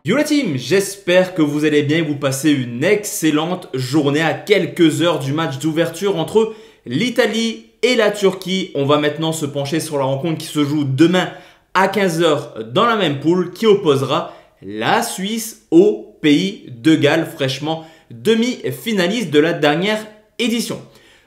Yo la team, j'espère que vous allez bien et vous passez une excellente journée à quelques heures du match d'ouverture entre l'Italie et la Turquie. On va maintenant se pencher sur la rencontre qui se joue demain à 15 heures dans la même poule qui opposera la Suisse au pays de Galles, fraîchement demi-finaliste de la dernière édition.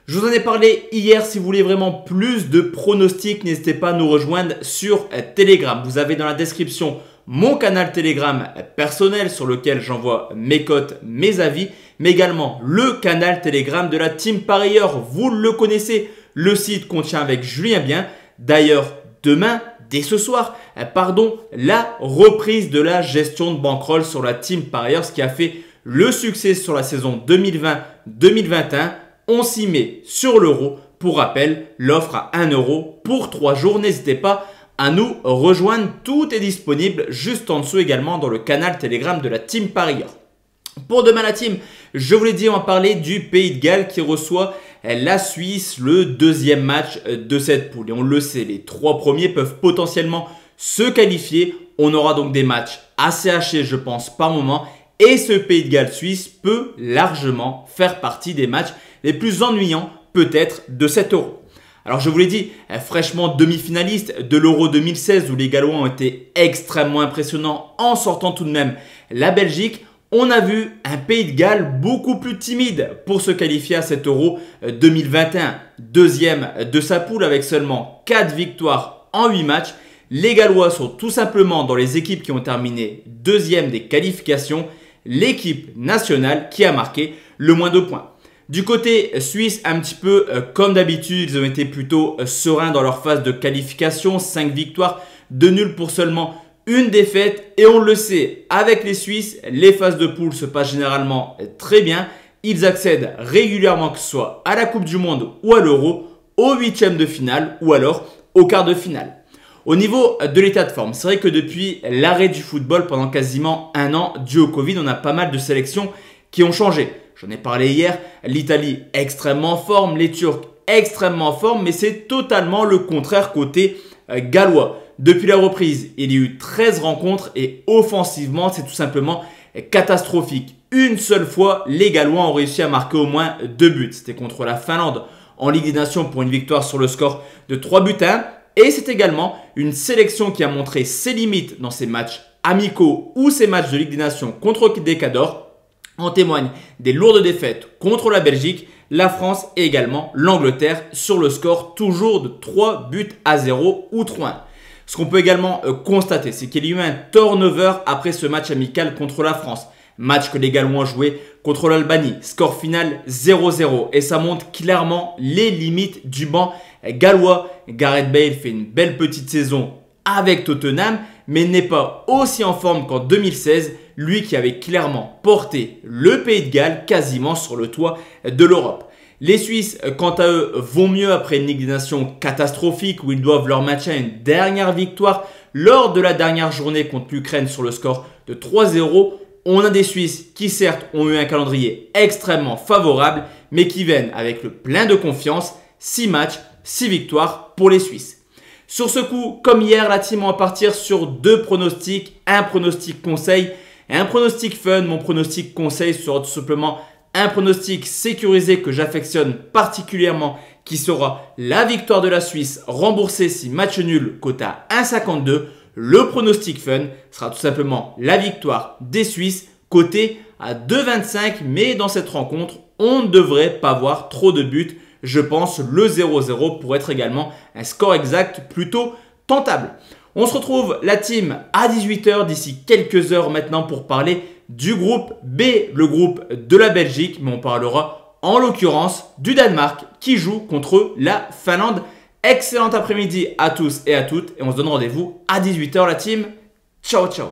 Je vous en ai parlé hier, si vous voulez vraiment plus de pronostics, n'hésitez pas à nous rejoindre sur Telegram. Vous avez dans la description mon canal Telegram personnel sur lequel j'envoie mes cotes, mes avis, mais également le canal Telegram de la Team Parieur. Vous le connaissez, le site contient avec Julien Bien. D'ailleurs, demain, dès ce soir, la reprise de la gestion de bankroll sur la Team Parieur, ce qui a fait le succès sur la saison 2020-2021. On s'y met sur l'euro. Pour rappel, l'offre à 1 euro pour 3 jours. N'hésitez pas à nous rejoindre. Tout est disponible juste en dessous également dans le canal Telegram de la Team Parieur. Pour demain la team, je vous l'ai dit, on va parler du Pays de Galles qui reçoit la Suisse, le deuxième match de cette poule. Et on le sait, les 3 premiers peuvent potentiellement se qualifier. On aura donc des matchs assez hachés, je pense, par moment. Et ce Pays de Galles-Suisse peut largement faire partie des matchs les plus ennuyants peut-être de cet euro. Alors je vous l'ai dit, fraîchement demi-finaliste de l'Euro 2016 où les Gallois ont été extrêmement impressionnants en sortant tout de même la Belgique. On a vu un Pays de Galles beaucoup plus timide pour se qualifier à cet Euro 2021. Deuxième de sa poule avec seulement 4 victoires en 8 matchs. Les Gallois sont tout simplement dans les équipes qui ont terminé deuxième des qualifications. L'équipe nationale qui a marqué le moins de points. Du côté suisse, un petit peu comme d'habitude, ils ont été plutôt sereins dans leur phase de qualification. 5 victoires, 2 nuls pour seulement une défaite. Et on le sait, avec les Suisses, les phases de poule se passent généralement très bien. Ils accèdent régulièrement, que ce soit à la Coupe du Monde ou à l'Euro, aux 8e de finale ou alors au quart de finale. Au niveau de l'état de forme, c'est vrai que depuis l'arrêt du football pendant quasiment un an dû au Covid, on a pas mal de sélections qui ont changé. J'en ai parlé hier, l'Italie extrêmement en forme, les Turcs extrêmement en forme, mais c'est totalement le contraire côté gallois. Depuis la reprise, il y a eu 13 rencontres et offensivement, c'est tout simplement catastrophique. Une seule fois, les Gallois ont réussi à marquer au moins 2 buts. C'était contre la Finlande en Ligue des Nations pour une victoire sur le score de 3 buts à 1. Et c'est également une sélection qui a montré ses limites dans ses matchs amicaux ou ses matchs de Ligue des Nations contre des Cadors. En témoignent des lourdes défaites contre la Belgique, la France et également l'Angleterre sur le score toujours de 3 buts à 0 ou 3-1. Ce qu'on peut également constater, c'est qu'il y a eu un turnover après ce match amical contre la France. Match que les Gallois ont joué contre l'Albanie. Score final 0-0. Et ça montre clairement les limites du banc gallois. Gareth Bale fait une belle petite saison avec Tottenham, mais n'est pas aussi en forme qu'en 2016. Lui qui avait clairement porté le Pays de Galles quasiment sur le toit de l'Europe. Les Suisses, quant à eux, vont mieux après une Ligue des Nations catastrophique où ils doivent leur maintien à une dernière victoire lors de la dernière journée contre l'Ukraine sur le score de 3-0. On a des Suisses qui certes ont eu un calendrier extrêmement favorable, mais qui viennent avec le plein de confiance. 6 matchs, 6 victoires pour les Suisses. Sur ce coup, comme hier, la team va partir sur 2 pronostics. Un pronostic conseil et un pronostic fun. Mon pronostic conseil sera tout simplement un pronostic sécurisé que j'affectionne particulièrement, qui sera la victoire de la Suisse remboursée si match nul, cote à 1,52. Le pronostic fun sera tout simplement la victoire des Suisses, coté à 2,25. Mais dans cette rencontre, on ne devrait pas voir trop de buts. Je pense le 0-0 pour être également un score exact plutôt tentable. On se retrouve la team à 18 h d'ici quelques heures maintenant pour parler du groupe B, le groupe de la Belgique. Mais on parlera en l'occurrence du Danemark qui joue contre la Finlande. Excellent après-midi à tous et à toutes et on se donne rendez-vous à 18 h la team. Ciao ciao.